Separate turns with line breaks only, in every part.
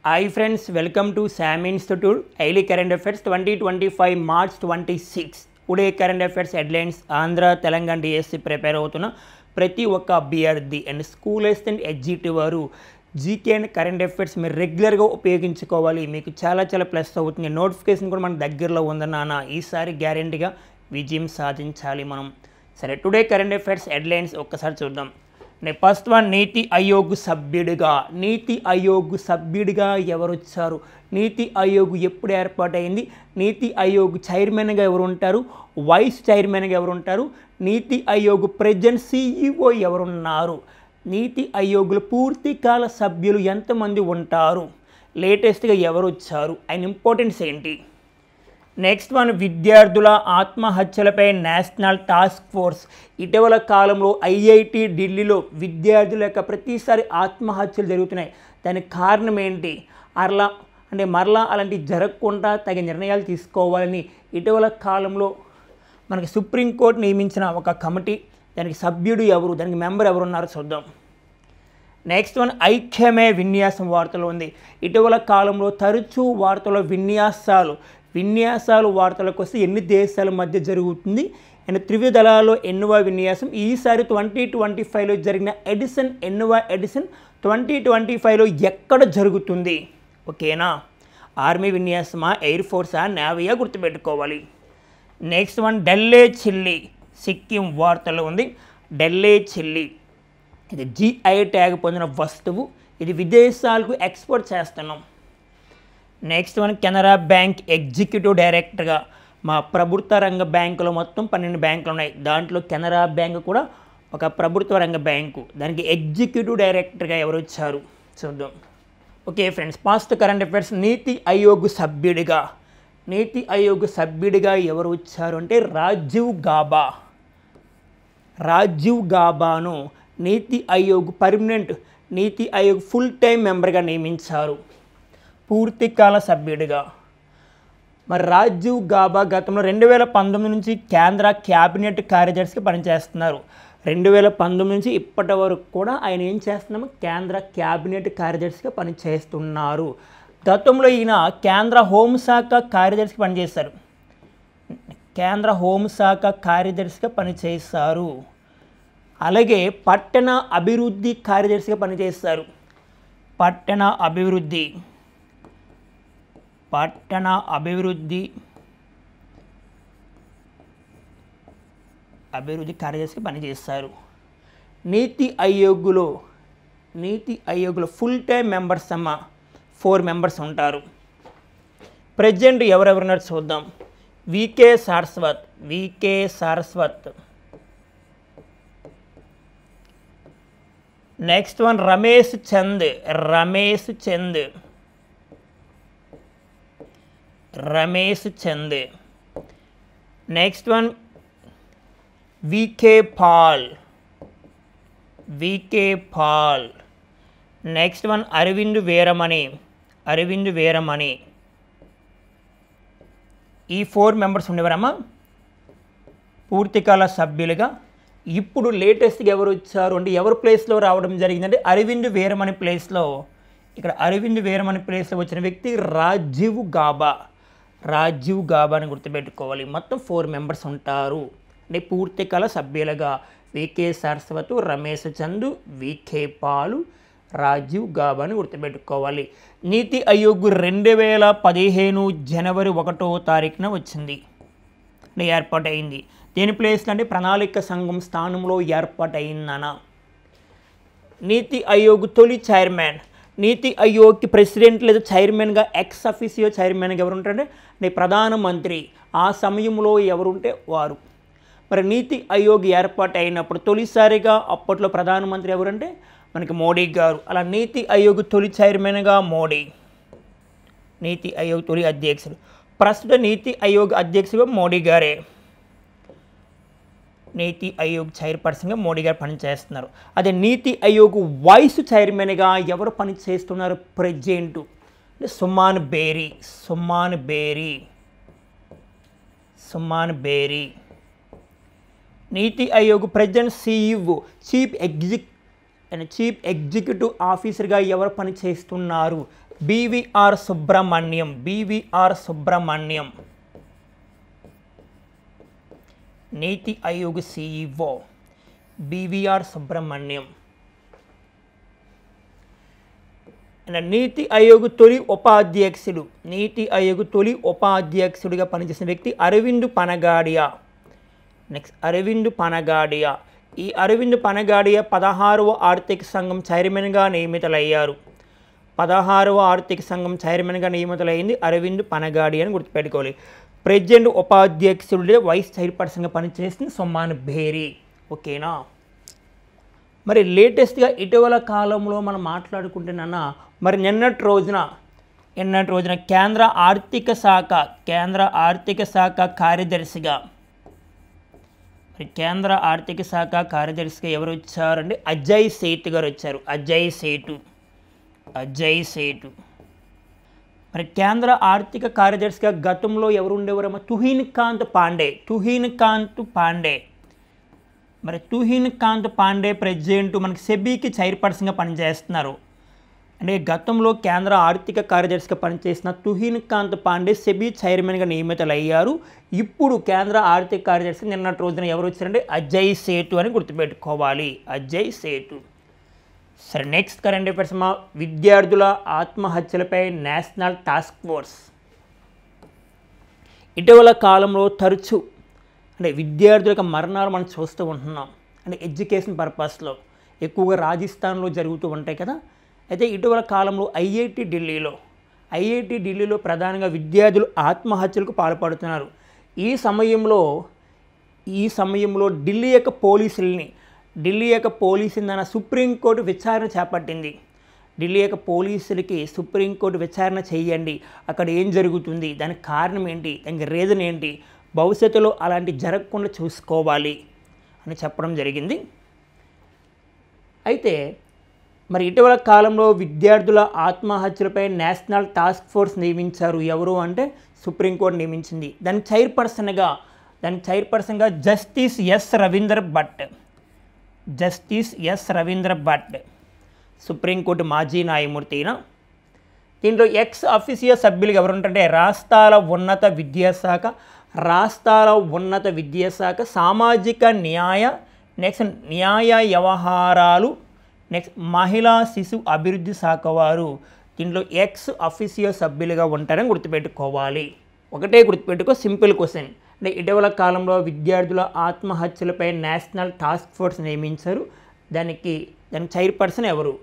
Hi friends, welcome to SAM Institute Daily Current Affairs 2025 March 26. Today current affairs headlines Andhra Telangana DSC prepare అవుతున్న ప్రతి ఒక్క అభ్యర్థి and school assistant executive వారు GK and current affairs మీరు రెగ్యులర్గా ఉపయోగించుకోవాలి. మీకు చాలా ప్లస్ అవుతుంది. నోటిఫికేషన్ కూడా మన దగ్గరలో ఉందన్న ఈసారి గ్యారెంటీగా విజయం సాధించాలి మనం. సరే, టుడే కరెంట్ అఫైర్స్ హెడ్లైన్స్ ఒక్కసారి చూద్దాం. ఫస్ట్ వన్, నీతి ఆయోగ్ సభ్యుడిగా ఎవరు వచ్చారు? నీతి ఆయోగ్ ఎప్పుడు ఏర్పాటైంది? నీతి ఆయోగ్ చైర్మన్గా ఎవరు ఉంటారు? వైస్ చైర్మన్గా ఎవరు ఉంటారు? నీతి ఆయోగ్ ప్రెసిడెంట్ CEO ఎవరున్నారు? నీతి ఆయోగ్లో పూర్తి కాల సభ్యులు ఎంతమంది ఉంటారు? లేటెస్ట్గా ఎవరు వచ్చారు? అండ్ ఇంపార్టెన్స్ ఏంటి? నెక్స్ట్ వన్, విద్యార్థుల ఆత్మహత్యలపై నేషనల్ టాస్క్ ఫోర్స్. ఇటీవల కాలంలో IIT ఢిల్లీలో విద్యార్థుల యొక్క ప్రతిసారి ఆత్మహత్యలు జరుగుతున్నాయి. దానికి కారణం ఏంటి? మరలా అలాంటివి జరగకుండా తగిన నిర్ణయాలు తీసుకోవాలని ఇటీవల కాలంలో మనకి సుప్రీంకోర్టు నియమించిన ఒక కమిటీ. దానికి సభ్యుడు ఎవరు, దానికి మెంబర్ ఎవరు ఉన్నారో చూద్దాం. నెక్స్ట్ వన్, ఐక్యమే విన్యాసం వార్తలు ఉంది. ఇటీవల కాలంలో తరచూ వార్తలో విన్యాసాలు వార్తలకు వస్తే ఎన్ని దేశాల మధ్య జరుగుతుంది అండ్ త్రివిధ దళాల్లో ఎన్నువ విన్యాసం ఈసారి 2025లో జరిగిన ఎన్నువ ఎడిషన్ 2025లో ఎక్కడ జరుగుతుంది? ఓకేనా? ఆర్మీ విన్యాసమా, ఎయిర్ ఫోర్సా, నేవీయా గుర్తుపెట్టుకోవాలి. నెక్స్ట్ వన్, డల్లే చిల్లీ సిక్కిం వార్తలు ఉంది. డల్లే చిల్లీ ఇది GI ట్యాగ్ పొందిన వస్తువు. ఇది విదేశాలకు ఎక్స్పోర్ట్ చేస్తున్నాం. Next one, Canara bank executive డైరెక్టర్గా మా ప్రభుత్వ రంగ బ్యాంకులో మొత్తం 12 బ్యాంకులు ఉన్నాయి. దాంట్లో కెనరా బ్యాంక్ కూడా ఒక ప్రభుత్వ రంగ బ్యాంకు. దానికి ఎగ్జిక్యూటివ్ డైరెక్టర్గా ఎవరు వచ్చారు చూద్దాం. Okay friends, past current affairs. నీతి ఆయోగ్ సభ్యుడిగా ఎవరు వచ్చారు అంటే రాజీవ్ గాబాను నీతి ఆయోగ్ ఫుల్ టైం మెంబర్గా నియమించారు, పూర్తికాల సభ్యుడిగా. మరి రాజీవ్ గాబా గతంలో 2019 నుంచి కేంద్ర క్యాబినెట్ కార్యదర్శిగా పనిచేస్తున్నారు. 2019 నుంచి ఇప్పటి వరకు కూడా ఆయన ఏం చేస్తున్నాము? కేంద్ర క్యాబినెట్ కార్యదర్శిగా పనిచేస్తున్నారు. గతంలో ఈయన కేంద్ర హోంశాఖ కార్యదర్శిగా పనిచేశారు. అలాగే పట్టణ అభివృద్ధి కార్యదర్శిగా పనిచేస్తారు. పట్టణ అభివృద్ధి కార్యదర్శిగా పనిచేస్తారు. నీతి ఆయోగ్లో ఫుల్ టైం మెంబర్స్ 4 మెంబర్స్ ఉంటారు. ప్రెసిడెంట్ ఎవరెవరున్నారు చూద్దాం. V K Saraswat. Next one, Ramesh Chand. Next one, V K Paul. Next one, Arvind Virmani. ఈ 4 మెంబర్స్ ఉండేవారమ్మా పూర్తికాల సభ్యులుగా. ఇప్పుడు లేటెస్ట్గా ఎవరు వచ్చారు అంటే ఎవరు ప్లేస్లో రావడం జరిగిందంటే అరవింద్ వీరమణి ప్లేస్లో వచ్చిన వ్యక్తి రాజీవ్ గాబాని గుర్తుపెట్టుకోవాలి. మొత్తం 4 మెంబర్స్ ఉంటారు అంటే పూర్తికాల సభ్యులుగా. వికే సారస్వత్, రమేష్ చంద్, వికే పాలు, రాజీవ్ గాబాని గుర్తుపెట్టుకోవాలి. నీతి ఆయోగ్ 2015 జనవరి 1వ తారీఖున వచ్చింది, ఏర్పాటైంది. దేని ప్లేస్లో అంటే ప్రణాళిక సంఘం స్థానంలో ఏర్పాటైందన. నీతి ఆయోగ్ తొలి చైర్మన్. నీతి ఆయోగ్కి ప్రెసిడెంట్ లేదా చైర్మన్గా ఎక్స్ అఫీసియో చైర్మన్గా ఎవరు ఉంటారంటే ప్రధానమంత్రి. ఆ సమయంలో ఎవరుంటే వారు. మరి నీతి ఆయోగ్ ఏర్పాటు అయినప్పుడు తొలిసారిగా అప్పట్లో ప్రధానమంత్రి ఎవరంటే మనకి మోడీ గారు. అలా నీతి ఆయోగ్ తొలి చైర్మన్గా మోడీ. నీతి ఆయోగ్ తొలి అధ్యక్షుడు. ప్రస్తుత నీతి ఆయోగ్ అధ్యక్షుడుగా మోడీ గారే. నీతి ఆయోగ్ చైర్పర్సన్గా మోడీ గారు పనిచేస్తున్నారు. అదే నీతి ఆయోగ్ వైస్ చైర్మన్గా ఎవరు పనిచేస్తున్నారు? President Suman బేరీ. NITI Aayog president CEO and chief executive ఆఫీసర్గా ఎవరు పనిచేస్తున్నారు? బీవీఆర్ సుబ్రహ్మణ్యం. బీవీఆర్ సుబ్రహ్మణ్యం నీతి ఆయోగ్ CEO బీవీఆర్ సుబ్రహ్మణ్యం. నీతి ఆయోగ్ తొలి ఉపాధ్యక్షుడు, నీతి ఆయోగ్ తొలి ఉపాధ్యక్షుడిగా పనిచేసిన వ్యక్తి అరవింద్ పనగాడియా. నెక్స్ట్ అరవింద్ పనగాడియా. ఈ అరవింద్ పనగాడియా 16వ ఆర్థిక సంఘం చైర్మన్గా నియమితులయ్యారు. 16వ ఆర్థిక సంఘం చైర్మన్గా నియమితులైంది అరవింద్ పనగాడియా అని గుర్తుపెట్టుకోవాలి. ప్రెసిడెంట్ ఉపాధ్యక్షుడే వైస్ చైర్పర్సన్గా పనిచేస్తుంది సొమ్మాన్ బేరీ. ఓకేనా? మరి లేటెస్ట్గా ఇటీవల కాలంలో మనం మాట్లాడుకుంటున్నా మరి నిన్నటి రోజున కేంద్ర ఆర్థిక శాఖ కార్యదర్శిగా కేంద్ర ఆర్థిక శాఖ కార్యదర్శిగా ఎవరు వచ్చారండి? అజయ్ సేఠ్ గారు వచ్చారు. అజయ్ సేఠ్. మరి కేంద్ర ఆర్థిక కార్యదర్శిగా గతంలో ఎవరు ఉండేవారమ్మా? తుహిన్ కాంత్ పాండే ప్రెసిడెంట్ మనకి సెబీకి చైర్పర్సన్గా పనిచేస్తున్నారు. అంటే గతంలో కేంద్ర ఆర్థిక కార్యదర్శిగా పనిచేసిన తుహిన్ కాంత్ పాండే సెబీ చైర్మన్గా నియమితులయ్యారు. ఇప్పుడు కేంద్ర ఆర్థిక కార్యదర్శి నిన్నటి రోజున ఎవరు వచ్చారంటే అజయ్ సేఠ్ అని గుర్తుపెట్టుకోవాలి. అజయ్ సేఠ్. సరే, నెక్స్ట్ కరెంట్ అఫైర్స్ మా విద్యార్థుల ఆత్మహత్యలపై నేషనల్ టాస్క్ ఫోర్స్. ఇటీవల కాలంలో తరచూ అంటే విద్యార్థుల యొక్క మరణాలు మనం చూస్తూ ఉంటున్నాం. అంటే ఎడ్యుకేషన్ పర్పస్లో ఎక్కువగా రాజస్థాన్లో జరుగుతూ ఉంటాయి కదా. అయితే ఇటీవల కాలంలో ఐఐటి ఢిల్లీలో ప్రధానంగా విద్యార్థులు ఆత్మహత్యలకు పాల్పడుతున్నారు. ఈ సమయంలో ఢిల్లీ యొక్క పోలీసులని సుప్రీంకోర్టు విచారణ చేపట్టింది. ఢిల్లీ యొక్క పోలీసులకి సుప్రీంకోర్టు విచారణ చేయండి, అక్కడ ఏం జరుగుతుంది, దానికి కారణం ఏంటి, దానికి రీజన్ ఏంటి, భవిష్యత్తులో అలాంటి జరగకుండా చూసుకోవాలి అని చెప్పడం జరిగింది. అయితే మరి ఇటీవల కాలంలో విద్యార్థుల ఆత్మహత్యలపై నేషనల్ టాస్క్ ఫోర్స్ నియమించారు. ఎవరు అంటే సుప్రీంకోర్టు నియమించింది. దాని చైర్పర్సన్గా justice S Ravindra Bhat supreme court మాజీ న్యాయమూర్తి. దీంట్లో ఎక్స్ అఫీషియో సభ్యులుగా ఎవరు ఉంటారంటే రాష్ట్రాల ఉన్నత విద్యాశాఖ, సామాజిక న్యాయ, నెక్స్ట్ న్యాయ వ్యవహారాలు, నెక్స్ట్ మహిళా శిశు అభివృద్ధి శాఖ వారు దీంట్లో ఎక్స్ అఫీషియో సభ్యులుగా ఉంటారని గుర్తుపెట్టుకోవాలి. ఒకటే గుర్తుపెట్టుకో, సింపుల్ క్వశ్చన్. అంటే ఇటీవల కాలంలో విద్యార్థుల ఆత్మహత్యలపై నేషనల్ టాస్క్ ఫోర్స్ నియమించారు. దాని చైర్పర్సన్ ఎవరు?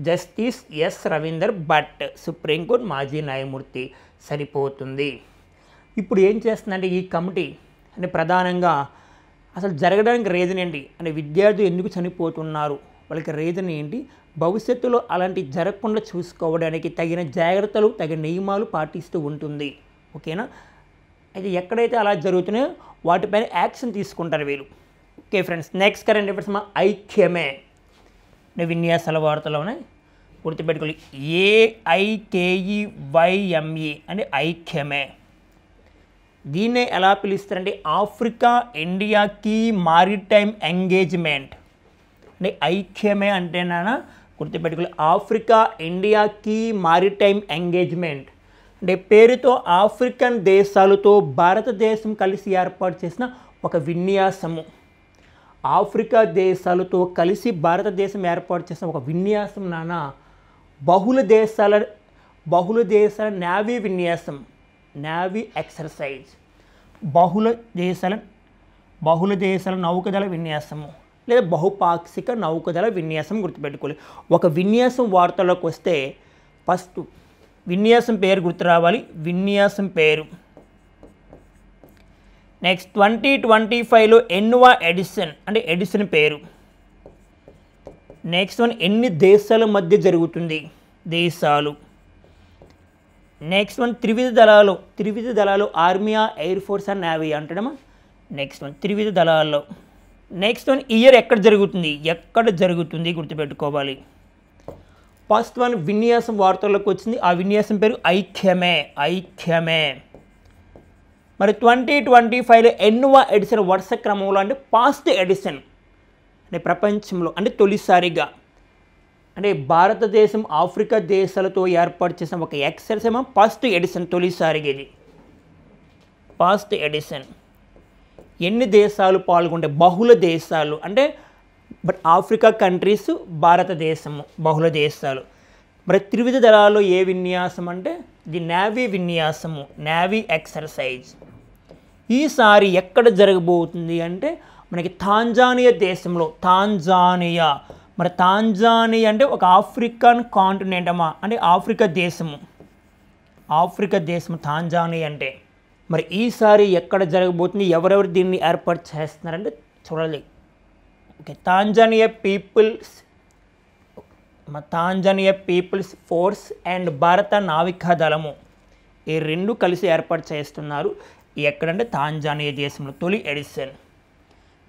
Justice S Ravindra Bhat supreme court మాజీ న్యాయమూర్తి. సరిపోతుంది. ఇప్పుడు ఏం చేస్తుందంటే ఈ కమిటీ అంటే ప్రధానంగా అసలు జరగడానికి రీజన్ ఏంటి, అంటే విద్యార్థులు ఎందుకు చనిపోతున్నారు, వాళ్ళకి రీజన్ ఏంటి, భవిష్యత్తులో అలాంటి జరగకుండా చూసుకోవడానికి తగిన జాగ్రత్తలు, తగిన నియమాలు పాటిస్తూ ఉంటుంది. ఓకేనా? అయితే ఎక్కడైతే అలా జరుగుతున్నాయో వాటిపైన యాక్షన్ తీసుకుంటారు వీళ్ళు. Okay friends, next current affairs మా ఐక్యమే విన్యాసాల వార్తలోనే గుర్తుపెట్టుకోవాలి. AIKEYME అంటే ఐక్యమే. దీన్నే ఎలా పిలుస్తారంటే Africa India key maritime engagement. అంటే ఐక్యమే అంటేనా గుర్తుపెట్టుకోవాలి, Africa India key maritime engagement అంటే పేరుతో ఆఫ్రికన్ దేశాలతో భారతదేశం కలిసి ఏర్పాటు చేసిన ఒక విన్యాసము. ఆఫ్రికా దేశాలతో కలిసి భారతదేశం ఏర్పాటు చేసిన ఒక విన్యాసం బహుళ దేశాల నేవీ విన్యాసం, నేవీ ఎక్సర్సైజ్, బహుళ దేశాల నౌకదళ విన్యాసము లేదా బహుపాక్షిక నౌకదళ విన్యాసం గుర్తుపెట్టుకోవాలి. ఒక విన్యాసం వార్తల్లోకి వస్తే ఫస్ట్ విన్యాసం పేరు గుర్తు రావాలి. విన్యాసం పేరు. నెక్స్ట్ 2025లో ఎన్నవ ఎడిషన్ అంటే ఎడిషన్ పేరు. నెక్స్ట్ వన్ ఎన్ని దేశాల మధ్య జరుగుతుంది, దేశాలు. నెక్స్ట్ వన్ త్రివిధ దళాలు army, air force and navy అంటాడమ్మా. నెక్స్ట్ వన్ త్రివిధ దళాల్లో. నెక్స్ట్ వన్ ఇయర్ ఎక్కడ జరుగుతుంది గుర్తుపెట్టుకోవాలి. ఫస్ట్ వన్ విన్యాసం వార్తల్లోకి వచ్చింది, ఆ విన్యాసం పేరు ఐక్యమే. మరి 2025లో ఎన్నవ ఎడిషన్ వరుస క్రమంలో అంటే పాస్ట్ ఎడిషన్ అంటే ప్రపంచంలో అంటే తొలిసారిగా అంటే భారతదేశం ఆఫ్రికా దేశాలతో ఏర్పాటు చేసిన ఒక ఎక్సర్సైజ్ ఏమో ఫస్ట్ ఎడిషన్, తొలిసారిగా ఇది ఫస్ట్ ఎడిషన్. ఎన్ని దేశాలు పాల్గొంటాయి? బహుళ దేశాలు. అంటే బట్ ఆఫ్రికా కంట్రీస్, భారతదేశము బహుళ దేశాలు. మరి త్రివిధ దళాల్లో ఏ విన్యాసం అంటే ది నేవీ విన్యాసము, నేవీ ఎక్సర్సైజ్. ఈసారి ఎక్కడ జరగబోతుంది అంటే మనకి తాంజానియా దేశంలో, తాంజానియా. మరి తాంజానియా అంటే ఒక ఆఫ్రికన్ కాంటినెంట్ అమ్మా, అంటే ఆఫ్రికా దేశము, ఆఫ్రికా దేశము తాంజానియా అంటే. మరి ఈసారి ఎక్కడ జరగబోతుంది, ఎవరెవరు దీన్ని ఏర్పాటు చేస్తున్నారంటే చూడాలి. Okay, Tanzania people's force and భారత నావికా దళము ఈ రెండు కలిసి ఏర్పాటు చేస్తున్నారు. ఎక్కడంటే తాంజానియా దేశంలో. తొలి ఎడిషన్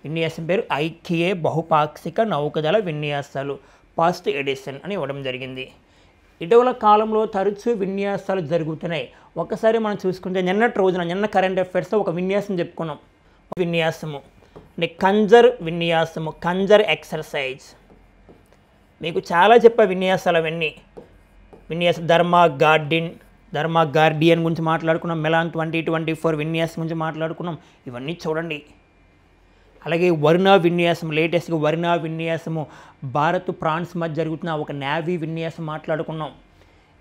విన్యాసం పేరు ఐక్య బహుపాక్షిక నౌకదళ విన్యాసాలు, ఫస్ట్ ఎడిషన్ అని ఇవ్వడం జరిగింది. ఇటీవల కాలంలో తరచూ విన్యాసాలు జరుగుతున్నాయి. ఒకసారి మనం చూసుకుంటే నిన్నటి రోజున, నిన్న కరెంట్ అఫైర్స్లో ఒక విన్యాసం చెప్పుకున్నాం. విన్యాసము అంటే కంజర్ విన్యాసము, కంజర్ ఎక్సర్సైజ్. మీకు చాలా చెప్పే విన్యాసాలు అవన్నీ. విన్యాసం ధర్మా గార్డియన్ గురించి మాట్లాడుకున్నాం, మెలాన్ 2024 విన్యాసం గురించి మాట్లాడుకున్నాం. ఇవన్నీ చూడండి. అలాగే వరుణ విన్యాసం, లేటెస్ట్గా వరుణ విన్యాసము భారత్ ఫ్రాన్స్ మధ్య జరుగుతున్న ఒక నేవీ విన్యాసం మాట్లాడుకున్నాం.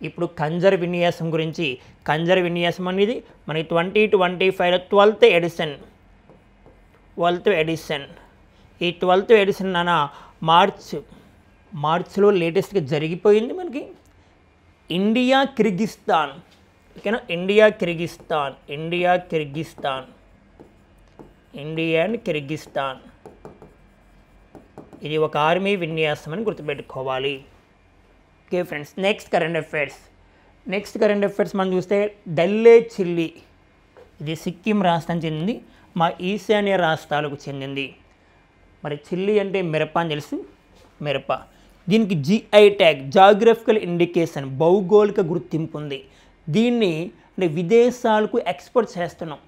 ఇప్పుడు కంజర్ విన్యాసం గురించి. కంజర్ విన్యాసం అనేది మనకి 2025 12th ఎడిషన్. ఈ 12th ఎడిషన్ మార్చ్లో లేటెస్ట్గా జరిగిపోయింది మనకి. ఇండియా కిర్గిస్తాన్, ఓకేనా, ఇండియా అండ్ కిర్గిస్తాన్ ఇది ఒక ఆర్మీ విన్యాసం అని గుర్తుపెట్టుకోవాలి. Okay friends, next current affairs మనం చూస్తే డల్లే చిల్లీ, ఇది సిక్కిం రాష్ట్రానికి చెందింది, మా ఈశాన్య రాష్ట్రాలకు చెందింది. మరి చిల్లీ అంటే మిరప అని తెలుసు, మిరప. దీనికి GI ట్యాగ్, జాగ్రఫికల్ ఇండికేషన్, భౌగోళిక గుర్తింపు ఉంది. దీన్ని అంటే విదేశాలకు ఎక్స్పోర్ట్ చేస్తున్నాం.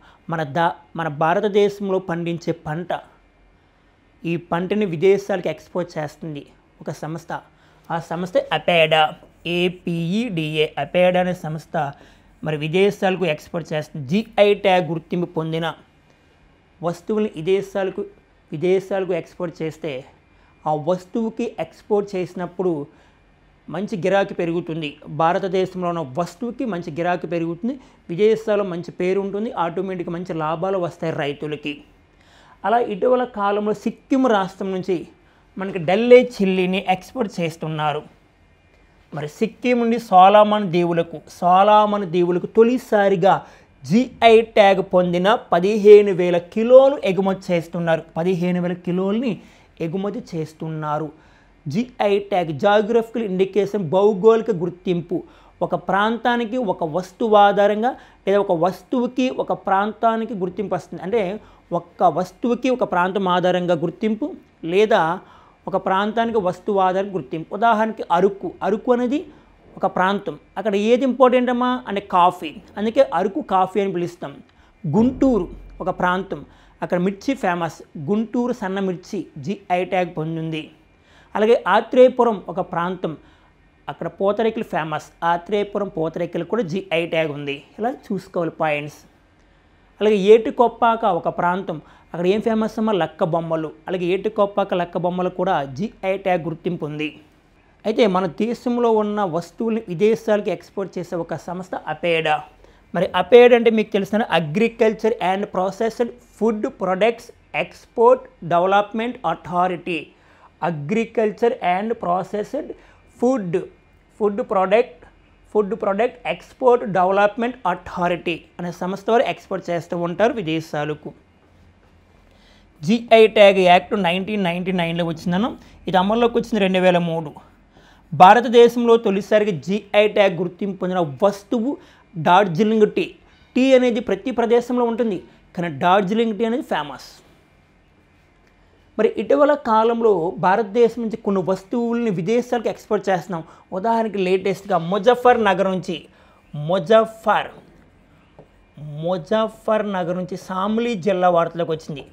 మన భారతదేశంలో పండించే పంట, ఈ పంటని విదేశాలకు ఎక్స్పోర్ట్ చేస్తుంది ఒక సంస్థ. ఆ సంస్థ అపేడా, APEDA, అపేడా అనే సంస్థ మరి విదేశాలకు ఎక్స్పోర్ట్ చేస్తుంది. GI ట్యాగ్ గుర్తింపు పొందిన వస్తువుల్ని విదేశాలకు ఎక్స్పోర్ట్ చేస్తే ఆ వస్తువుకి ఎక్స్పోర్ట్ చేసినప్పుడు మంచి గిరాకీ పెరుగుతుంది. భారతదేశంలో ఉన్న వస్తువుకి మంచి గిరాకీ పెరుగుతుంది, విదేశాల్లో మంచి పేరు ఉంటుంది, ఆటోమేటిక్గా మంచి లాభాలు వస్తాయి రైతులకి. అలా ఇటీవల కాలంలో సిక్కిం రాష్ట్రం నుంచి మనకి డల్లే చిల్లీని ఎక్స్పోర్ట్ చేస్తున్నారు. మరి సిక్కిం నుండి సోలామన్ దీవులకు తొలిసారిగా GI ట్యాగ్ పొందిన 15,000 కిలోలు ఎగుమతి చేస్తున్నారు. 15,000 కిలోల్ని ఎగుమతి చేస్తున్నారు. GI ట్యాగ్, జాగ్రఫికల్ ఇండికేషన్, భౌగోళిక గుర్తింపు. ఒక ప్రాంతానికి ఒక వస్తువు ఆధారంగా లేదా ఒక వస్తువుకి ఒక ప్రాంతానికి గుర్తింపు వస్తుంది. అంటే ఒక వస్తువుకి ఒక ప్రాంతం ఆధారంగా గుర్తింపు, లేదా ఒక ప్రాంతానికి వస్తువు ఆధారంగా గుర్తింపు. ఉదాహరణకి అరకు అనేది ఒక ప్రాంతం, అక్కడ ఏది ఇంపార్టెంట్ అమ్మా అంటే కాఫీ, అందుకే అరకు కాఫీ అని పిలుస్తాం. గుంటూరు ఒక ప్రాంతం, అక్కడ మిర్చి ఫేమస్, గుంటూరు సన్న మిర్చి GI ట్యాగ్ పొందింది. అలాగే ఆత్రేయపురం ఒక ప్రాంతం, అక్కడ పూతరేకులు ఫేమస్, ఆత్రేయపురం పూతరేకులు కూడా GI ట్యాగ్ ఉంది. ఇలా చూసుకోవాలి పాయింట్స్. అలాగే ఏటికొప్పాక ఒక ప్రాంతం, అక్కడ ఏం ఫేమస్ అమ్మా లక్క బొమ్మలు, అలాగే ఏటికొప్పాక లక్క బొమ్మలు కూడా GI ట్యాగ్ గుర్తింపు ఉంది. అయితే మన దేశంలో ఉన్న వస్తువుల్ని విదేశాలకు ఎక్స్పోర్ట్ చేసే ఒక సంస్థ అపేడా. మరి అపేడా అంటే మీకు తెలిసిన agriculture and processed food products export development authority. Agriculture and processed food product export development authority అనే సంస్థ వారు ఎక్స్పోర్ట్ చేస్తూ ఉంటారు విదేశాలకు. GI ట్యాగ్ యాక్ట్ 1999లో వచ్చిందను, ఇది అమల్లోకి వచ్చింది 2003. భారతదేశంలో తొలిసారిగా GI ట్యాగ్ గుర్తింపు పొందిన వస్తువు డార్జిలింగ్ టీ. టీ అనేది ప్రతి ప్రదేశంలో ఉంటుంది, కానీ డార్జిలింగ్ టీ అనేది ఫేమస్. మరి ఇటీవల కాలంలో భారతదేశం నుంచి కొన్ని వస్తువుల్ని విదేశాలకు ఎక్స్పోర్ట్ చేస్తున్నాం. ఉదాహరణకి లేటెస్ట్గా ముజఫర్ నగర్ నుంచి సామ్లీ జిల్లా వార్తలోకి వచ్చింది.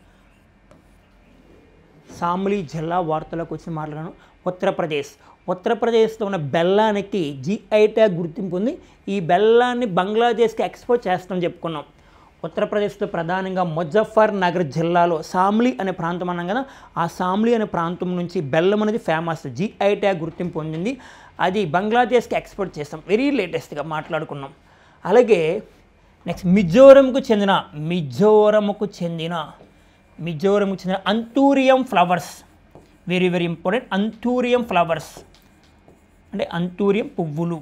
మాట్లాడాను. ఉత్తరప్రదేశ్లో ఉన్న బెల్లానికి జిఐ ట్యాగ్ గుర్తింపు ఉంది. ఈ బెల్లాన్ని బంగ్లాదేశ్కి ఎక్స్పోర్ట్ చేస్తామని చెప్పుకున్నాం. ఉత్తరప్రదేశ్లో ప్రధానంగా ముజఫర్ నగర్ జిల్లాలో సామ్లీ అనే ప్రాంతం అన్నాం కదా, ఆ సామ్లీ అనే ప్రాంతం నుంచి బెల్లం అనేది ఫేమస్, జిఐ ట్యాగ్ గుర్తింపు పొందింది. అది బంగ్లాదేశ్కి ఎక్స్పోర్ట్ చేస్తాం. వెరీ లేటెస్ట్గా మాట్లాడుకున్నాం. అలాగే నెక్స్ట్ మిజోరంకు చెందిన అంతూరియం flowers, very very important. అంతూరియం flowers అంటే అంతూరియం పువ్వులు.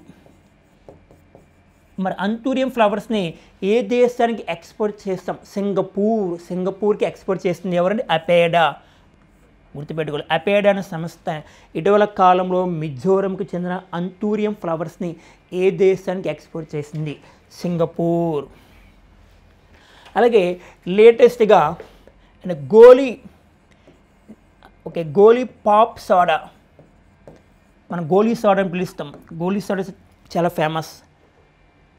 మరి అంతూరియం ఫ్లవర్స్ని ఏ దేశానికి ఎక్స్పోర్ట్ చేస్తాం? సింగపూర్కి ఎక్స్పోర్ట్ చేస్తుంది ఎవరండి? అపేడా. గుర్తుపెట్టుకోవాలి, అపేడా అనే సంస్థ ఇటీవల కాలంలో మిజోరంకు చెందిన అంతూరియం ఫ్లవర్స్ని ఏ దేశానికి ఎక్స్పోర్ట్ చేసింది? సింగపూర్. అలాగే లేటెస్ట్గా గోలీ పాప్ సోడా, మనం గోలీ సోడా అని పిలుస్తాం. గోలీ సోడా చాలా ఫేమస్.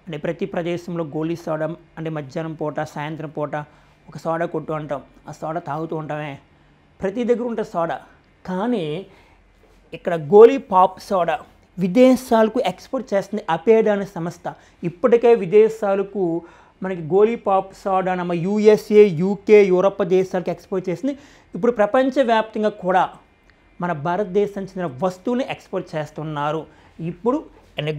అంటే ప్రతి ప్రదేశంలో గోలీ సోడా అంటే మధ్యాహ్నం పూట సాయంత్రం పూట ఒక సోడా కొట్టు అంటాం, ఆ సోడా తాగుతూ ఉంటామే, ప్రతి దగ్గర ఉంటుంది సోడా. కానీ ఇక్కడ గోలీ పాప్ సోడా విదేశాలకు ఎక్స్పోర్ట్ చేస్తుంది అపేడా అనే సంస్థ. ఇప్పటికే విదేశాలకు మనకి గోలీ పాప్ సోడా మన యూఎస్ఏ, యూకే, యూరప్ దేశాలకు ఎక్స్పోర్ట్ చేసింది. ఇప్పుడు ప్రపంచవ్యాప్తంగా కూడా మన భారతదేశానికి చెందిన వస్తువుని ఎక్స్పోర్ట్ చేస్తున్నారు. ఇప్పుడు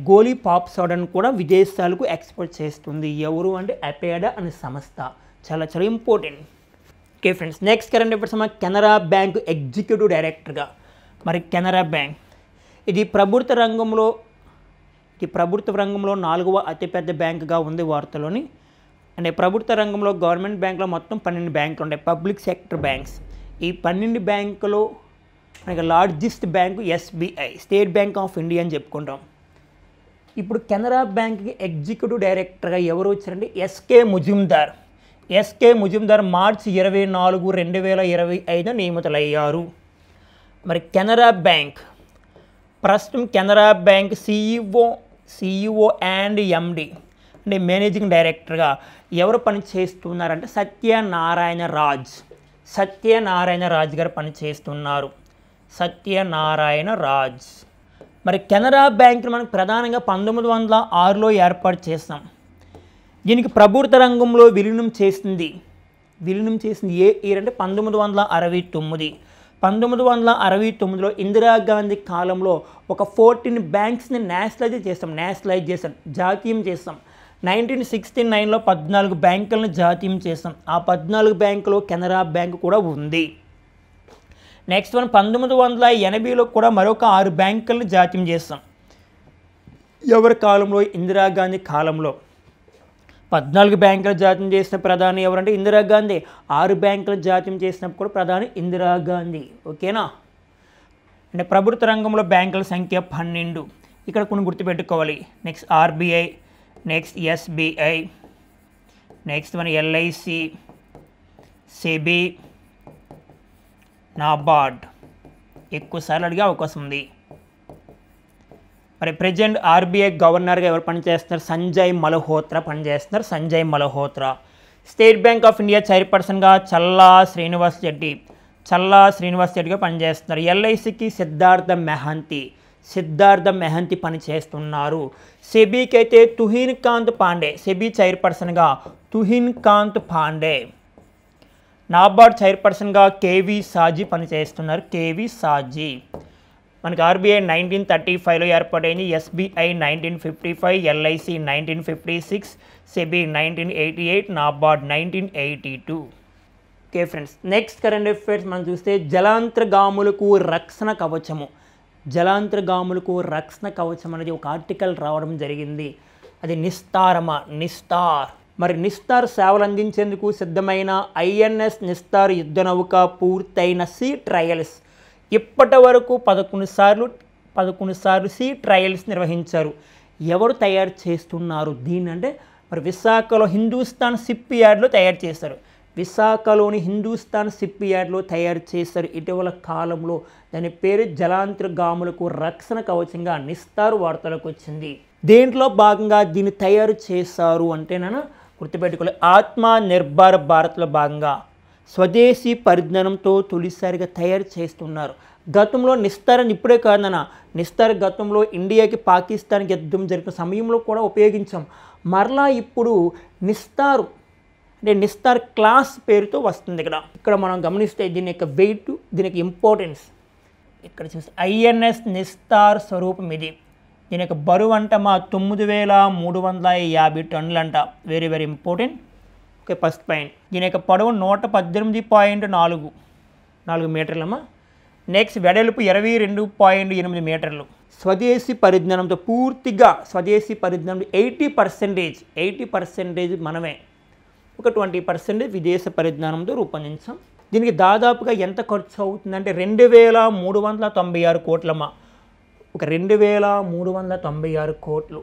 గోలీ పాప్ సోడాను కూడా విదేశాలకు ఎక్స్పోర్ట్ చేస్తుంది. ఎవరు అంటే అపేడా అనే సంస్థ. చాలా చాలా important. Okay friends, next current affairs Canara bank executive డైరెక్టర్గా. మరి కెనరా బ్యాంక్ ఇది ప్రభుత్వ రంగంలో 4వ అతిపెద్ద బ్యాంకుగా ఉంది వార్తలోని. అంటే ప్రభుత్వ రంగంలో గవర్నమెంట్ బ్యాంకులో మొత్తం 12 బ్యాంకులు ఉంటాయి, పబ్లిక్ సెక్టర్ బ్యాంక్స్. ఈ 12 బ్యాంకులో మనకి largest bank SBI, state Bank of India అని చెప్పుకుంటాం. ఇప్పుడు కెనరా బ్యాంక్కి ఎగ్జిక్యూటివ్ డైరెక్టర్గా ఎవరు వచ్చారంటే ఎస్కే ముజుందార్ మార్చి 24, 2025 నియమితులయ్యారు. మరి కెనరా బ్యాంక్ ప్రస్తుతం Canara bank CEO and MD అంటే మేనేజింగ్ డైరెక్టర్గా ఎవరు పని చేస్తున్నారంటే సత్యనారాయణ రాజ్ గారు పనిచేస్తున్నారు. సత్యనారాయణ రాజ్. మరి కెనరా బ్యాంక్ను మనకు ప్రధానంగా 1906లో ఏర్పాటు చేస్తాం. దీనికి ప్రభుత్వ రంగంలో విలీనం చేసింది ఏ ఇయర్ అంటే 1969. 1969లో ఇందిరాగాంధీ కాలంలో ఒక 14 బ్యాంక్స్ని నేషనలైజ్ చేస్తాం, జాతీయం చేస్తాం. 1969లో 14 బ్యాంకులను జాతీయం చేస్తాం. ఆ 14 బ్యాంకులో కెనరా బ్యాంక్ కూడా ఉంది. నెక్స్ట్ 1980లో కూడా మరొక 6 బ్యాంకులను జాతీయం చేస్తాం. ఎవరి కాలంలో? ఇందిరాగాంధీ కాలంలో. 14 బ్యాంకులు జాతీయం చేసిన ప్రధాని ఎవరంటే ఇందిరాగాంధీ. 6 బ్యాంకులు జాతీయం చేసినప్పుడు కూడా ప్రధాని ఇందిరాగాంధీ. ఓకేనా? అంటే ప్రభుత్వ రంగంలో బ్యాంకుల సంఖ్య 12. ఇక్కడ కొన్ని గుర్తుపెట్టుకోవాలి. Next RBI, next SBI, next మన ఎల్ఐసి, సెబీ, నాబార్డ్. ఎక్కువసార్లు అడిగే అవకాశం ఉంది. మరి ప్రెజెంట్ ఆర్బీఐ గవర్నర్గా ఎవరు పనిచేస్తున్నారు? Sanjay Malhotra. State Bank of India చైర్పర్సన్గా చల్లా శ్రీనివాస్ రెడ్డిగా పనిచేస్తున్నారు. ఎల్ఐసికి సిద్ధార్థ మెహంతి పనిచేస్తున్నారు. సెబీకి అయితే తుహిన్ కాంత్ పాండే, సెబీ చైర్పర్సన్గా తుహిన్ కాంత్ పాండే. నాబార్డ్ చైర్పర్సన్గా కేవీ సాజీ పనిచేస్తున్నారు. మనకి ఆర్బీఐ 1935లో ఏర్పాటైంది. SBI 1955, LIC 1956, SEBI 1988, NABARD 1982. Okay friends, next current affairs మనం చూస్తే జలాంతర్గాములకు రక్షణ కవచం అనేది ఒక ఆర్టికల్ రావడం జరిగింది. అది నిస్తార్. మరి నిస్తార్ సేవలు అందించేందుకు సిద్ధమైన ఐఎన్ఎస్ నిస్తార్ యుద్ధ నౌక పూర్తయిన సీ ట్రయల్స్. ఇప్పటి వరకు 11 సార్లు సీ ట్రయల్స్ నిర్వహించారు. ఎవరు తయారు చేస్తున్నారు దీన్ని అంటే మరి విశాఖలో హిందూస్థాన్ షిప్ యార్డ్లో తయారు చేశారు. విశాఖలోని హిందూస్థాన్ షిప్ యార్డ్లో తయారు చేశారు. ఇటీవల కాలంలో దాని పేరు జలాంతర్గాములకు రక్షణ కవచంగా నిస్తార్ వార్తలకు వచ్చింది. దేంట్లో భాగంగా దీన్ని తయారు చేశారు అంటేనా గుర్తుపెట్టుకోవాలి. ఆత్మ నిర్భర్ భారత్లో భాగంగా స్వదేశీ పరిజ్ఞానంతో తొలిసారిగా తయారు చేస్తున్నారు. గతంలో నిస్తార్ అని ఇప్పుడే కాదన్న, నిస్తార్ గతంలో ఇండియాకి పాకిస్తాన్కి యుద్ధం జరిగిన సమయంలో కూడా ఉపయోగించాం. మరలా ఇప్పుడు నిస్తార్ అంటే నిస్తార్ క్లాస్ పేరుతో వస్తుంది. ఇక్కడ మనం గమనిస్తే దీని యొక్క వెయిట్, దీని యొక్క ఇంపార్టెన్స్ ఇక్కడ చూస్తే ఐఎన్ఎస్ నిస్తార్ స్వరూపం ఇది. దీని యొక్క బరువు అంట 9350 టన్నులు అంట. Very very important. Okay, first point. దీని యొక్క పొడవు 118.4 మీటర్లమ్మా. నెక్స్ట్ వెడల్పు 22.8 మీటర్లు. స్వదేశీ పరిజ్ఞానంతో పూర్తిగా స్వదేశీ పరిజ్ఞానం 80% మనమే, ఒక 20% విదేశ పరిజ్ఞానంతో రూపొందించాం. దీనికి దాదాపుగా ఎంత ఖర్చు అవుతుందంటే 2396 కోట్లమ్మా. ఒక 2396 కోట్లు.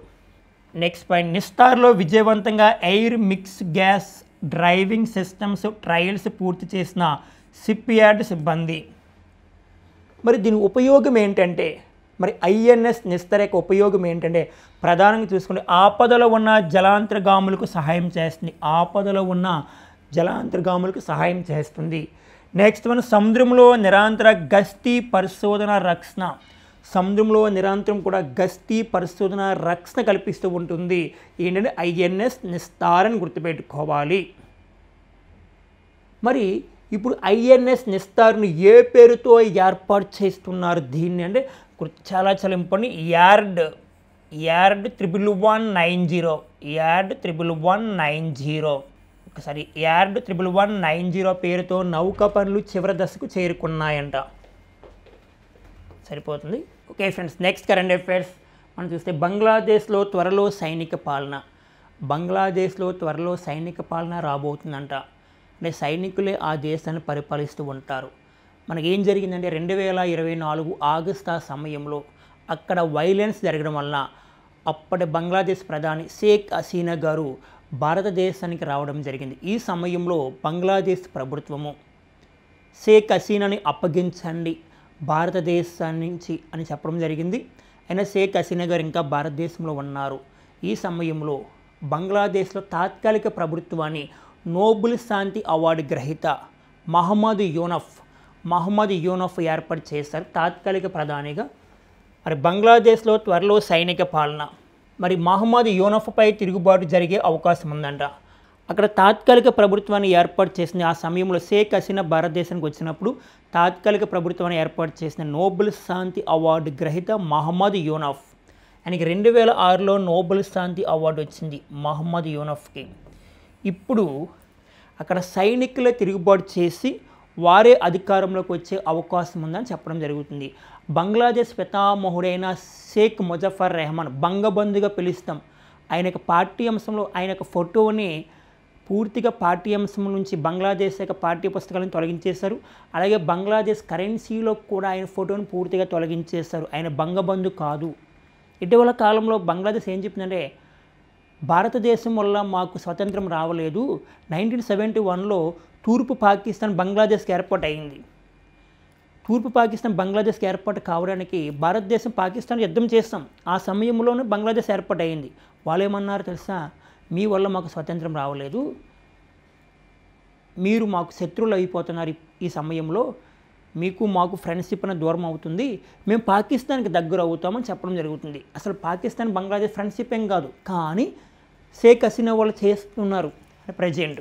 నెక్స్ట్ పాయింట్, నిస్తార్లో విజయవంతంగా air mix gas driving systems trials పూర్తి చేసిన షిప్ యార్డ్ సిబ్బంది. మరి దీని ఉపయోగం ఏంటంటే, మరి ఐఎన్ఎస్ నిస్తార్ యొక్క ఉపయోగం ఏంటంటే ప్రధానంగా చూసుకుంటే ఆపదలో ఉన్న జలాంతర్గాములకు సహాయం చేస్తుంది. ఆపదలో ఉన్న జలాంతర్గాములకు సహాయం చేస్తుంది. నెక్స్ట్ మన సముద్రంలో నిరంతర గస్తీ పరిశోధన రక్షణ. సముద్రంలో నిరంతరం కూడా గస్తీ పరిశోధన రక్షణ కల్పిస్తూ ఉంటుంది. ఏంటంటే ఐఎన్ఎస్ నిస్తార్ అని గుర్తుపెట్టుకోవాలి. మరి ఇప్పుడు ఐఎన్ఎస్ నిస్తార్ను ఏ పేరుతో ఏర్పాటు చేస్తున్నారు దీన్ని అంటే చాలా చాలా ఇంపార్టెంట్. యార్డ్ 11190. యార్డ్ 11190. ఒకసారి యార్డ్ 11190 పేరుతో నౌక పనులు చివరి దశకు చేరుకున్నాయంట. సరిపోతుంది. Okay friends, next current affairs మనం చూస్తే బంగ్లాదేశ్లో త్వరలో సైనిక పాలన. బంగ్లాదేశ్లో త్వరలో సైనిక పాలన రాబోతుందంట. అంటే సైనికులే ఆ దేశాన్ని పరిపాలిస్తూ ఉంటారు. మనకి ఏం జరిగిందంటే 2024 ఆగస్టు సమయంలో అక్కడ వైలెన్స్ జరగడం వలన అప్పటి బంగ్లాదేశ్ ప్రధాని షేక్ హసీనా గారు భారతదేశానికి రావడం జరిగింది. ఈ సమయంలో బంగ్లాదేశ్ ప్రభుత్వము షేక్ హసీనాని అప్పగించండి భారతదేశం నుంచి అని చెప్పడం జరిగింది. అయినా షేక్ హసీనా గారు ఇంకా భారతదేశంలో ఉన్నారు. ఈ సమయంలో బంగ్లాదేశ్లో తాత్కాలిక ప్రభుత్వాన్ని నోబెల్ శాంతి అవార్డు గ్రహీత మహమ్మద్ యూనఫ్ ఏర్పాటు చేశారు తాత్కాలిక ప్రధానిగా. మరి బంగ్లాదేశ్లో త్వరలో సైనిక పాలన. మరి మహమ్మద్ యూనఫ్పై తిరుగుబాటు జరిగే అవకాశం ఉందంట. అక్కడ తాత్కాలిక ప్రభుత్వాన్ని ఏర్పాటు చేసింది. ఆ సమయంలో షేక్ హసీనా భారతదేశానికి వచ్చినప్పుడు తాత్కాలిక ప్రభుత్వాన్ని ఏర్పాటు చేసిన నోబెల్ శాంతి అవార్డు గ్రహీత మహమ్మద్ యూనఫ్. ఆయనకి 2006లో నోబెల్ శాంతి అవార్డు వచ్చింది మహమ్మద్ యూనఫ్కి. ఇప్పుడు అక్కడ సైనికులే తిరుగుబాటు చేసి వారే అధికారంలోకి వచ్చే అవకాశం ఉందని చెప్పడం జరుగుతుంది. బంగ్లాదేశ్ పితామహుడైన షేక్ ముజఫర్ రెహమాన్, బంగబంధుగా పిలుస్తాం, ఆయన యొక్క పాఠ్యాంశంలో ఆయన యొక్క ఫోటోని పూర్తిగా పాఠ్యాంశం నుంచి బంగ్లాదేశ్ యొక్క పాఠ్య పుస్తకాలను తొలగించేశారు. అలాగే బంగ్లాదేశ్ కరెన్సీలో కూడా ఆయన ఫోటోని పూర్తిగా తొలగించేశారు. ఆయన బంగబంధు కాదు. ఇటీవల కాలంలో బంగ్లాదేశ్ ఏం చెప్పిందంటే భారతదేశం వల్ల మాకు స్వతంత్రం రావలేదు, 1971లో తూర్పు పాకిస్తాన్ బంగ్లాదేశ్కి ఏర్పాటు అయింది. తూర్పు పాకిస్తాన్ బంగ్లాదేశ్కి ఏర్పాటు కావడానికి భారతదేశం పాకిస్తాన్ యుద్ధం చేస్తాం. ఆ సమయంలోనే బంగ్లాదేశ్ ఏర్పాటు అయింది. వాళ్ళు ఏమన్నారు తెలుసా, మీ వల్ల మాకు స్వతంత్రం రావలేదు, మీరు మాకు శత్రువులు అయిపోతున్నారు, ఈ సమయంలో మీకు మాకు ఫ్రెండ్షిప్ అనేది దూరం అవుతుంది, మేము పాకిస్తాన్కి దగ్గర అవుతామని చెప్పడం జరుగుతుంది. అసలు పాకిస్తాన్ బంగ్లాదేశ్ ఫ్రెండ్షిప్ ఏం కాదు, కానీ షేక్ హసీనా వాళ్ళు చేస్తున్నారు ప్రజెంట్.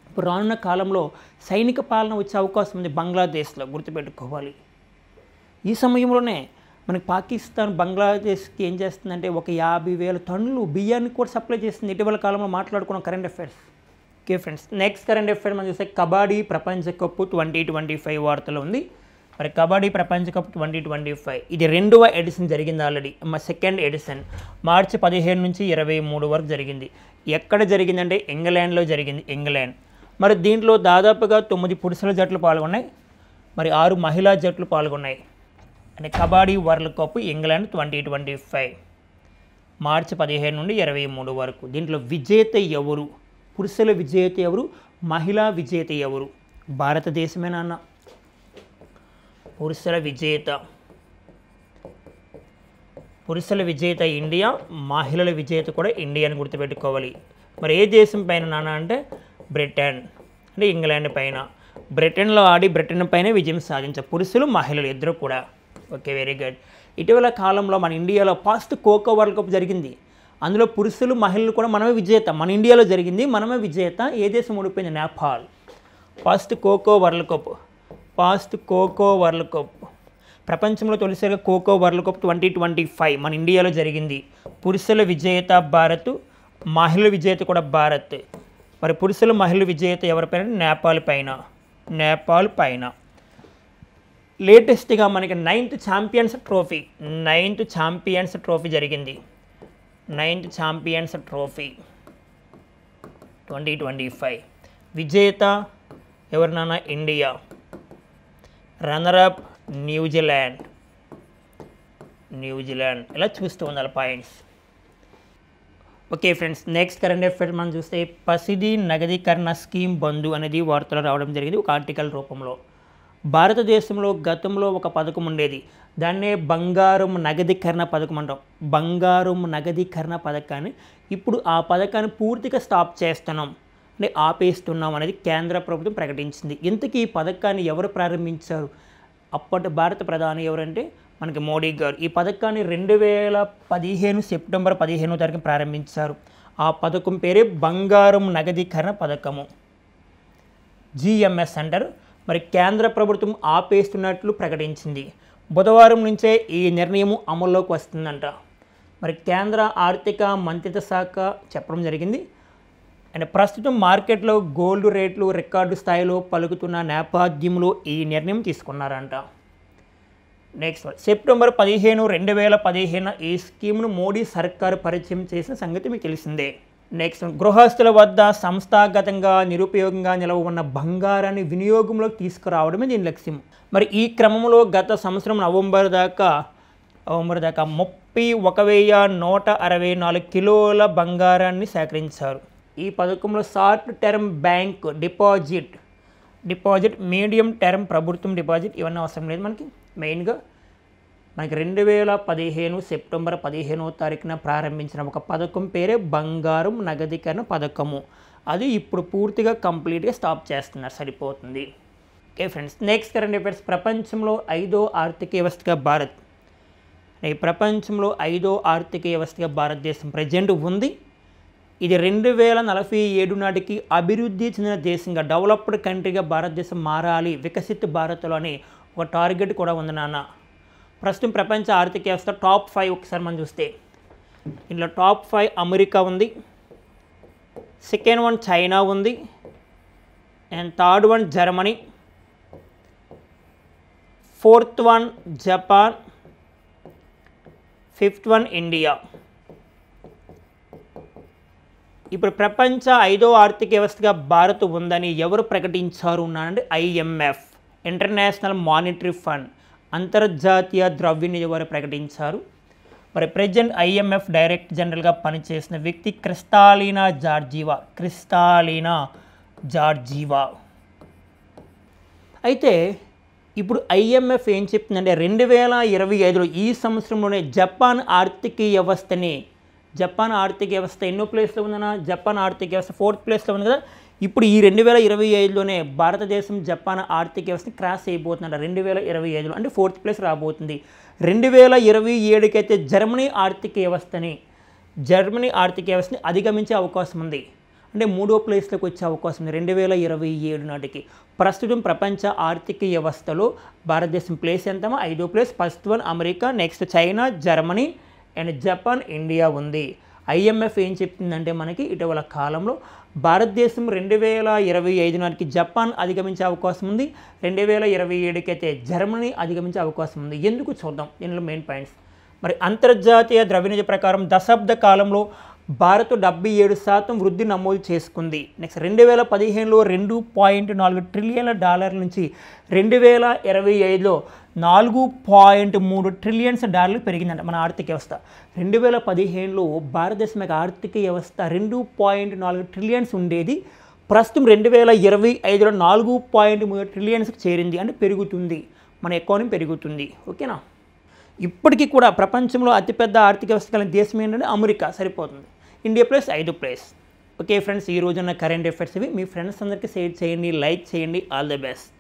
ఇప్పుడు రానున్న కాలంలో సైనిక పాలన వచ్చే అవకాశం ఉంది బంగ్లాదేశ్లో, గుర్తుపెట్టుకోవాలి. ఈ సమయంలోనే మనకి పాకిస్తాన్ బంగ్లాదేశ్కి ఏం చేస్తుందంటే 50,000 టన్నులు బియ్యాన్ని కూడా సప్లై చేస్తుంది. ఇటీవల కాలంలో మాట్లాడుకున్న current affairs. Okay friends, next current affair మనం చూస్తే కబడ్డీ ప్రపంచ కప్ 2025 వార్తలో ఉంది. మరి కబడ్డీ ప్రపంచ కప్ 2025 ఇది 2వ ఎడిషన్ జరిగింది. ఆల్రెడీ సెకండ్ ఎడిషన్ మార్చి 15 నుంచి 23 వరకు జరిగింది. ఎక్కడ జరిగిందంటే ఇంగ్లాండ్లో జరిగింది, ఇంగ్లాండ్. మరి దీంట్లో దాదాపుగా 9 పురుషుల జట్లు పాల్గొన్నాయి, మరి 6 మహిళా జట్లు పాల్గొన్నాయి. అంటే కబడ్డీ వరల్డ్ కప్ ఇంగ్లాండ్ 2025 మార్చి 15 నుండి 23 వరకు. దీంట్లో విజేత ఎవరు, పురుషుల విజేత ఎవరు, మహిళా విజేత ఎవరు? భారతదేశమేనా అన్న? పురుషుల విజేత ఇండియా, మహిళల విజేత కూడా ఇండియా అని గుర్తుపెట్టుకోవాలి. మరి ఏ దేశం పైన నాన్న అంటే బ్రిటన్, అంటే ఇంగ్లాండ్ పైన. బ్రిటన్లో ఆడి బ్రిటన్ పైనే విజయం సాధించారు పురుషులు మహిళలు ఇద్దరు కూడా. Okay, very good. ఇటీవల కాలంలో మన ఇండియాలో ఫస్ట్ ఖోఖో వరల్డ్ కప్ జరిగింది. అందులో పురుషులు మహిళలు కూడా మనమే విజేత. మన ఇండియాలో జరిగింది, మనమే విజేత. ఏ దేశం ఓడిపోయింది? Nepal. First kho kho world cup ప్రపంచంలో తొలిసారిగా ఖోఖో వరల్డ్ కప్ 2025 మన ఇండియాలో జరిగింది. పురుషుల విజేత భారత్, మహిళల విజేత కూడా భారత్. మరి పురుషుల మహిళల విజేత ఎవరిపైన? నేపాల్ పైన. లేటెస్ట్గా మనకి 9th ఛాంపియన్స్ ట్రోఫీ జరిగింది. 9th ఛాంపియన్స్ ట్రోఫీ 2025 విజేత ఎవరినైనా? ఇండియా. Runner-up New Zealand. ఇలా చూస్తూ ఉండాలి points. Okay friends, next current affairs మనం చూస్తే పసిడి నగదీకరణ స్కీమ్ బంధు అనేది వార్తలు రావడం జరిగింది ఒక ఆర్టికల్ రూపంలో. భారతదేశంలో గతంలో ఒక పథకం ఉండేది, దాన్నే బంగారం నగదీకరణ పథకం అంటాం. బంగారం నగదీకరణ పథకాన్ని ఇప్పుడు ఆ పథకాన్ని పూర్తిగా స్టాప్ చేస్తున్నాం, అంటే ఆపేస్తున్నాం అనేది కేంద్ర ప్రభుత్వం ప్రకటించింది. ఇంతకీ ఈ పథకాన్ని ఎవరు ప్రారంభించారు? అప్పటి భారత ప్రధాని ఎవరంటే మనకి మోడీ గారు. ఈ పథకాన్ని 2015 సెప్టెంబర్ 15వ తారీఖున ప్రారంభించారు. ఆ పథకం పేరే బంగారం నగదీకరణ పథకము, GMS అంటారు. మరి కేంద్ర ప్రభుత్వం ఆపేస్తున్నట్లు ప్రకటించింది. బుధవారం నుంచే ఈ నిర్ణయం అమల్లోకి వస్తుందంట. మరి కేంద్ర ఆర్థిక మంత్రిత్వ శాఖ చెప్పడం జరిగింది. అండ్ ప్రస్తుతం మార్కెట్లో గోల్డ్ రేట్లు రికార్డు స్థాయిలో పలుకుతున్న నేపథ్యంలో ఈ నిర్ణయం తీసుకున్నారంట. నెక్స్ట్ సెప్టెంబర్ 15, 2015 ఈ స్కీమ్ను మోడీ సర్కారు పరిచయం చేసిన సంగతి మీకు తెలిసిందే. నెక్స్ట్ గృహస్థుల వద్ద సంస్థాగతంగా నిరుపయోగంగా నిలవ ఉన్న బంగారాన్ని వినియోగంలోకి తీసుకురావడమే దీని లక్ష్యం. మరి ఈ క్రమంలో గత సంవత్సరం నవంబర్ దాకా 31,164 కిలోల బంగారాన్ని సేకరించారు. ఈ పథకంలో short term bank deposit, medium term ప్రభుత్వం డిపాజిట్ ఇవన్నీ అవసరం లేదు మనకి. మెయిన్గా మనకి 2015 సెప్టెంబర్ 15వ తారీఖున ప్రారంభించిన ఒక పథకం పేరే బంగారం నగదీకరణ పథకము. అది ఇప్పుడు పూర్తిగా కంప్లీట్గా స్టాప్ చేస్తున్నారు, సరిపోతుంది. Okay friends, next current affairs. ప్రపంచంలో 5వ ఆర్థిక వ్యవస్థగా భారత్. ఈ ప్రపంచంలో 5వ ఆర్థిక వ్యవస్థగా భారతదేశం ప్రజెంట్ ఉంది. ఇది 2047 నాటికి అభివృద్ధి చెందిన దేశంగా, డెవలప్డ్ కంట్రీగా భారతదేశం మారాలి, వికసిత్ భారత్లో అని ఒక టార్గెట్ కూడా ఉంది నాన్న. ప్రస్తుతం ప్రపంచ ఆర్థిక వ్యవస్థ టాప్ 5 ఒకసారి మనం చూస్తే ఇందులో టాప్ 5 అమెరికా ఉంది, సెకండ్ వన్ చైనా ఉంది, and third one Germany, fourth one Japan, fifth one India. ఇప్పుడు ప్రపంచ 5వ ఆర్థిక వ్యవస్థగా భారత్ ఉందని ఎవరు ప్రకటించారు అంటే IMF, ఇంటర్నేషనల్ మానిటరీ ఫండ్, అంతర్జాతీయ ద్రవ్యనిధి వారు ప్రకటించారు. మరి ప్రెసిడెంట్ IMF డైరెక్టర్ జనరల్గా పనిచేసిన వ్యక్తి క్రిస్టాలినా జార్జీవా. అయితే ఇప్పుడు IMF ఏం చెప్తుందంటే 2025లో ఈ సంవత్సరంలోనే జపాన్ ఆర్థిక వ్యవస్థ ఎన్నో ప్లేస్లో ఉందన్నా? జపాన్ ఆర్థిక వ్యవస్థ 4th ప్లేస్లో ఉంది కదా. ఇప్పుడు ఈ 2025లోనే భారతదేశం జపాన్ ఆర్థిక వ్యవస్థని క్రాస్ అయిపోతుందంట. 2025లో అంటే 4th ప్లేస్ రాబోతుంది. 2027కి అయితే జర్మనీ ఆర్థిక వ్యవస్థని అధిగమించే అవకాశం ఉంది, అంటే 3వ ప్లేస్లోకి వచ్చే అవకాశం ఉంది 2027 నాటికి. ప్రస్తుతం ప్రపంచ ఆర్థిక వ్యవస్థలో భారతదేశం ప్లేస్ ఎంతమో 5వ place. First one America, next China, Germany and Japan, India ఉంది. IMF ఏం చెప్తుందంటే మనకి ఇటీవల కాలంలో భారతదేశం 2025 నాటికి జపాన్ అధిగమించే అవకాశం ఉంది, 2027కి అయితే జర్మనీ అధిగమించే అవకాశం ఉంది. ఎందుకు చూద్దాం, దీనిలో మెయిన్ పాయింట్స్. మరి అంతర్జాతీయ ద్రవ్యనిధి ప్రకారం దశాబ్ద కాలంలో భారత్ 77% వృద్ధి నమోదు చేసుకుంది. నెక్స్ట్ 2015లో $2.4 ట్రిలియన్ల నుంచి 2025లో $4.3 ట్రిలియన్స్ పెరిగిందంట మన ఆర్థిక వ్యవస్థ. 2015లో భారతదేశం యొక్క ఆర్థిక వ్యవస్థ 2.4 ట్రిలియన్స్ ఉండేది. ప్రస్తుతం 2025లో 4.3 ట్రిలియన్స్కి చేరింది, అంటే పెరుగుతుంది, మన ఎకానమీ పెరుగుతుంది. ఓకేనా? ఇప్పటికీ కూడా ప్రపంచంలో అతిపెద్ద ఆర్థిక వ్యవస్థ కలిగిన దేశం ఏంటంటే అమెరికా, సరిపోతుంది. ఇండియా ప్లేస్ 5వ ప్లేస్. ఓకే ఫ్రెండ్స్, ఈ రోజున్న కరెంట్ అఫైర్స్ ఇవి. మీ ఫ్రెండ్స్ అందరికీ షేర్ చేయండి, లైక్ చేయండి. All the best.